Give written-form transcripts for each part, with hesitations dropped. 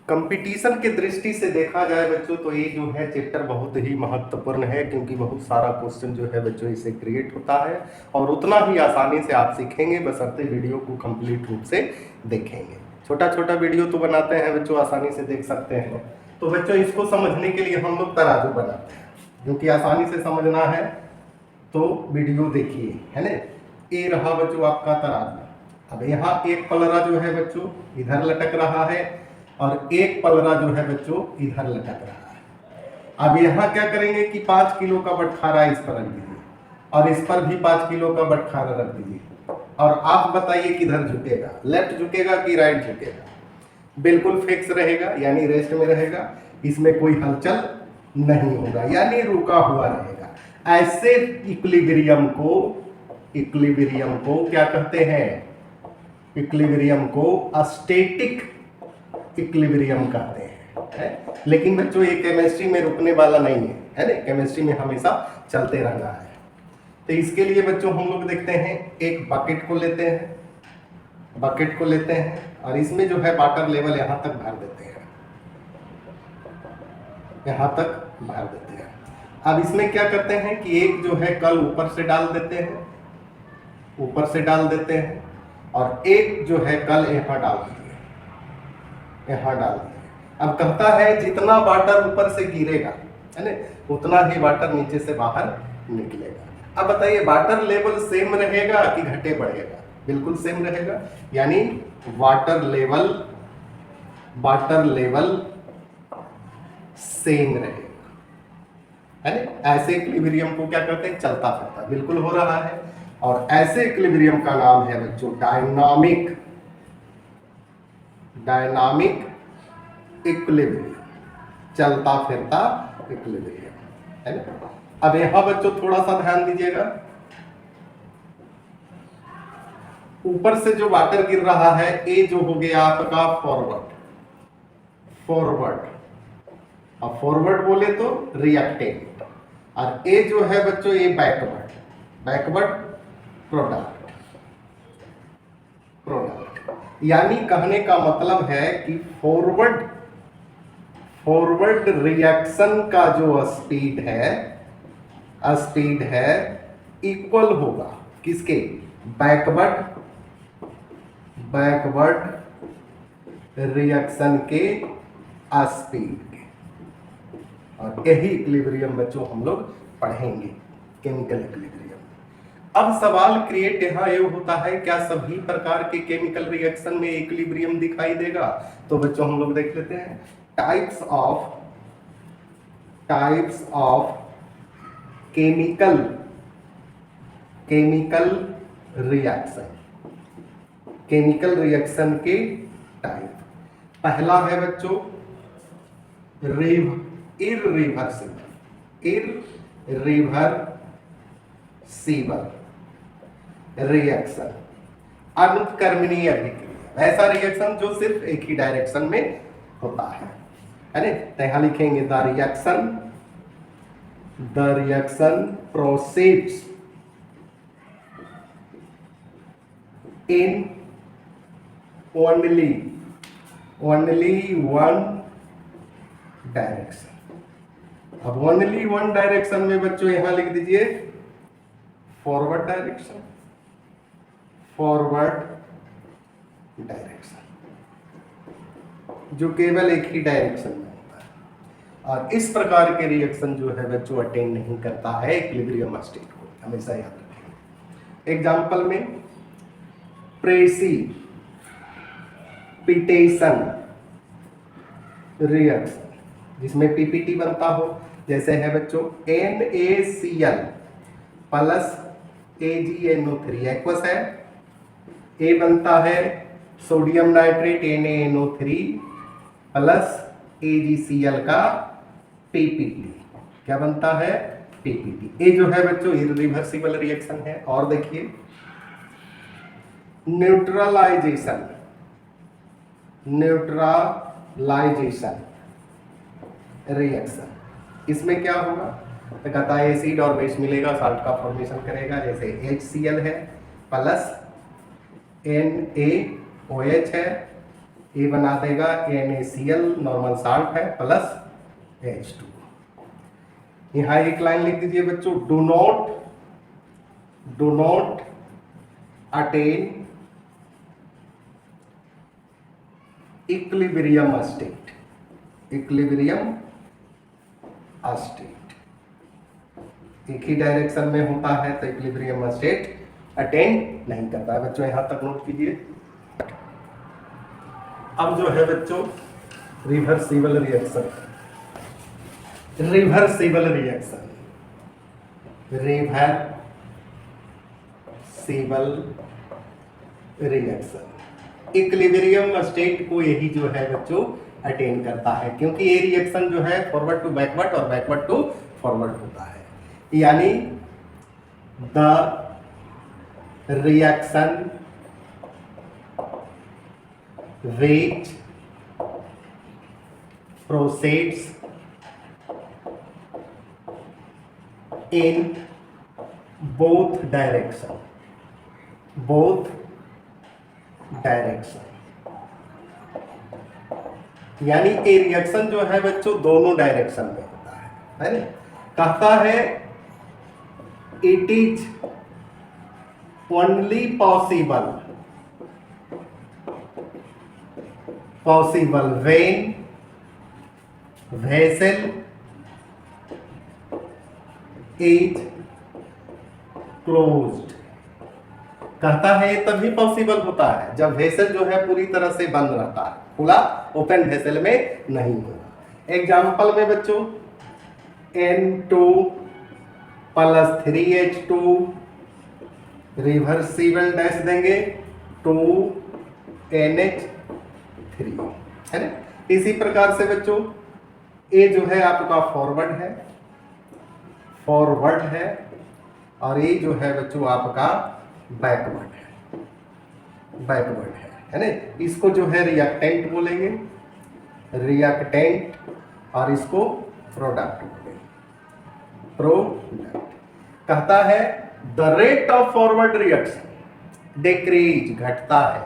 Competition के दृष्टि से देखा जाए बच्चों तो ये जो है चैप्टर बहुत ही महत्वपूर्ण है, क्योंकि बहुत सारा क्वेश्चन जो है बच्चों इससे क्रिएट होता है और उतना ही आसानी से आप सीखेंगे बशर्ते वीडियो को कंप्लीट रूप से देखेंगे। छोटा छोटा वीडियो तो बनाते हैं बच्चों, आसानी से देख सकते हैं। तो बच्चों इसको समझने के लिए हम लोग तराजू बनाते हैं, क्योंकि आसानी से समझना है तो वीडियो देखिए, है ना। ये रहा बच्चों आपका तराजू। अब यहाँ एक पलरा जो है बच्चों इधर लटक रहा है और एक पलरा जो है बच्चों इधर लटक रहा है। अब यहाँ क्या करेंगे कि 5 किलो का बटखारा इस पर रख दीजिए और इस पर भी 5 किलो का बटखारा रख दीजिए, और आप बताइए किधर झुकेगा, लेफ्ट झुकेगा कि राइट झुकेगा। बिल्कुल फिक्स रहेगा, यानी रेस्ट में रहेगा, इसमें कोई हलचल नहीं होगा, यानी रुका हुआ रहेगा। ऐसे इक्विलिब्रियम को क्या कहते हैं? इक्विलिब्रियम को स्टैटिक इक्विलिब्रियम कहते हैं, है? लेकिन बच्चों ये केमिस्ट्री में रुकने वाला नहीं है ना, केमिस्ट्री में हमेशा चलते रहना है। तो इसके लिए बच्चों हम लोग देखते हैं, एक बकेट को लेते हैं और इसमें जो है वाटर लेवल यहाँ तक भर देते हैं, यहाँ तक भर देते हैं। अब इसमें क्या करते हैं कि एक जो है कल ऊपर से डाल देते हैं, और एक जो है कल यहाँ डाल दिए। अब कहता है जितना वाटर ऊपर से गिरेगा, है ना, उतना ही वाटर नीचे से बाहर निकलेगा। अब बताइए वाटर लेवल सेम रहेगा कि घटे बढ़ेगा? बिल्कुल सेम रहेगा, यानी वाटर लेवल सेम रहेगा, है ना। ऐसे इक्विलिब्रियम को क्या करते हैं? चलता फिरता बिल्कुल हो रहा है, और ऐसे इक्विलिब्रियम का नाम है बच्चों डायनामिक इक्विलिब्रियम, चलता फिरता इक्विलिब्रियम, है ना। अब यहां बच्चों थोड़ा सा ध्यान दीजिएगा, ऊपर से जो वाटर गिर रहा है ये जो हो गया आपका फॉरवर्ड, और फॉरवर्ड बोले तो रिएक्टेंट, और ये जो है बच्चों ये बैकवर्ड प्रोडक्ट। यानी कहने का मतलब है कि फॉरवर्ड रिएक्शन का जो स्पीड है इक्वल होगा किसके? बैकवर्ड रिएक्शन के स्पीड के। और यही इक्विलिब्रियम बच्चों हम लोग पढ़ेंगे, केमिकल इक्विलिब्रियम। अब सवाल क्रिएट यहाँ ये होता है, क्या सभी प्रकार के केमिकल रिएक्शन में इक्विलिब्रियम दिखाई देगा? तो बच्चों हम लोग देख लेते हैं टाइप्स ऑफ केमिकल रिएक्शन के टाइप। पहला है बच्चों इररिवर्सिबल रिएक्शन, अनुत्क्रमणीय अभिक्रिया, ऐसा रिएक्शन जो सिर्फ एक ही डायरेक्शन में होता है ना। तो यहां लिखेंगे the reaction proceeds in only one direction. अब ओनली वन डायरेक्शन में बच्चों यहां लिख दीजिए फॉरवर्ड डायरेक्शन, जो केवल एक ही डायरेक्शन में होता है, और इस प्रकार के रिएक्शन जो है बच्चों अटेन नहीं करता है इक्विलिब्रियम स्टेट को, हमेशा याद रखेंगे। एग्जांपल में प्रेसिपिटेशन रिएक्शन, जिसमें पीपीटी बनता हो, जैसे है बच्चों NaCl प्लस AgNO3 एक्वस है, ए बनता है sodium nitrate NaNO3 plus AgCl का पीपीटी, क्या बनता है? पीपीटी। ये जो है बच्चों इरिवर्सिबल रिएक्शन है। और देखिए न्यूट्रलाइजेशन रिएक्शन, इसमें क्या होगा? तो कहता है एसिड और बेस मिलेगा, साल्ट का फॉर्मेशन करेगा, जैसे HCl है प्लस NaOH है ये बना देगा NaCl नॉर्मल साल्ट है प्लस H2। यहाँ एक लाइन लिख दीजिए बच्चों, do not attain equilibrium state. एक ही डायरेक्शन में होता है तो इक्विलिब्रियम स्टेट अटेन नहीं करता है बच्चों, यहां तक नोट कीजिए। अब जो है बच्चों रिवर्सिबल रिएक्शन, इक्विलिब्रियम स्टेट को यही जो है बच्चों अटेन करता है, क्योंकि ये रिएक्शन जो है फॉरवर्ड टू बैकवर्ड और बैकवर्ड टू फॉरवर्ड होता है। यानी the reaction which proceeds in both direction, यानी ये रिएक्शन जो है बच्चों दोनों डायरेक्शन में होता है ना। कहता है it is only possible when vessel is closed। कहता है तभी पॉसिबल होता है जब वेसल जो है पूरी तरह से बंद रहता है, खुला ओपन वेसल में नहीं होगा। एग्जाम्पल में बच्चों N2 plus 3H2 reversible dash देंगे 2NH3 है ना। इसी प्रकार से बच्चों ये जो है आपका फॉरवर्ड है और ये जो है बच्चों आपका बैकवर्ड है ना। इसको जो है रिएक्टेंट बोलेंगे, और इसको प्रोडक्ट बोलेंगे। कहता है the rate of forward reaction decrease घटता है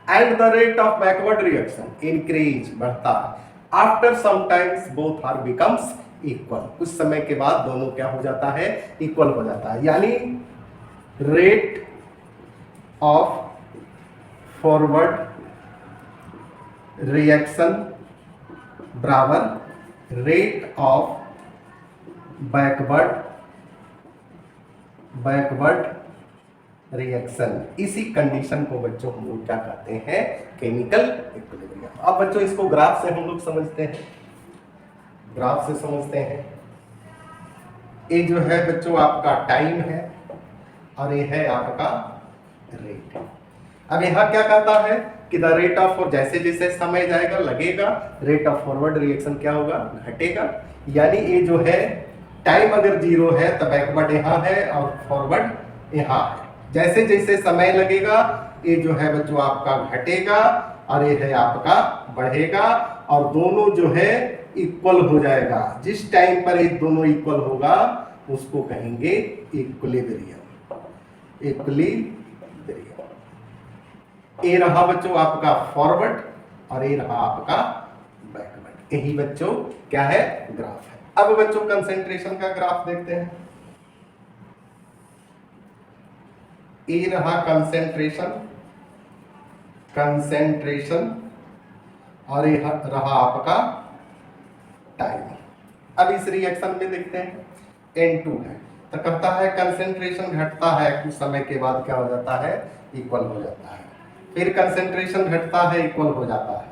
and the rate of backward reaction increase बढ़ता है। After sometimes both are becomes equal, कुछ समय के बाद दोनों क्या हो जाता है, इक्वल हो जाता है। यानी रेट ऑफ फॉरवर्ड रिएक्शन बराबर रेट ऑफ बैकवर्ड रिएक्शन। इसी कंडीशन को बच्चों हम लोग क्या कहते हैं, केमिकल इक्विलिब्रियम। अब बच्चों इसको ग्राफ से हम लोग समझते हैं। ये जो है बच्चों आपका टाइम है और ये है आपका रेट। अब यहाँ क्या कहता है कि द रेट ऑफ, जैसे जैसे समय जाएगा लगेगा रेट ऑफ फॉरवर्ड रिएक्शन क्या होगा, घटेगा। यानी ये जो है टाइम अगर 0 है तो बैकवर्ड यहाँ है और फॉरवर्ड यहाँ है। जैसे जैसे समय लगेगा ये जो है बच्चों आपका घटेगा और ये है आपका बढ़ेगा और दोनों जो है इक्वल हो जाएगा। जिस टाइम पर ये दोनों इक्वल होगा उसको कहेंगे इक्विलिब्रियम। ये रहा बच्चों आपका फॉरवर्ड और ये रहा आपका बैकवर्ड। यही बच्चों क्या है, ग्राफ है। अब बच्चों कंसंट्रेशन का ग्राफ देखते हैं। ये रहा कंसंट्रेशन और ये रहा आपका टाइम। अब इस रिएक्शन में देखते हैं N2 है तो कहता है कंसंट्रेशन घटता है, कुछ समय के बाद क्या हो जाता है, इक्वल हो जाता है। फिर कंसंट्रेशन घटता है, इक्वल हो जाता है।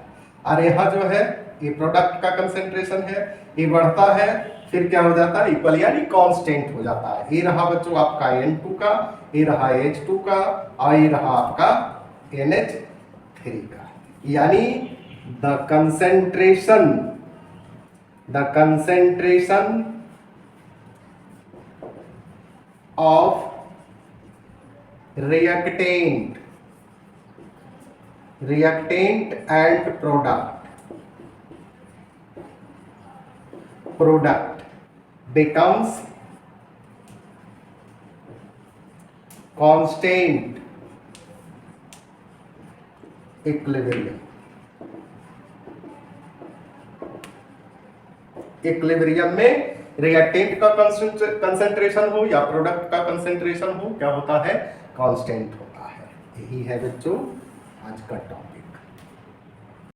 और यहाँ जो है ये प्रोडक्ट का कंसंट्रेशन है, ये बढ़ता है फिर क्या हो जाता है, इक्वल यानी कांस्टेंट हो जाता है। ये रहा बच्चों आपका N2 का, ये रहा H2 का और ये रहा आपका NH3 का। यानी the concentration of reactant and product becomes constant equilibrium। Equilibrium में रिएक्टेंट का कंसेंट्रेशन हो या प्रोडक्ट का कंसेंट्रेशन हो, क्या होता है, कांस्टेंट होता है। यही है बच्चों आज का टॉपिक।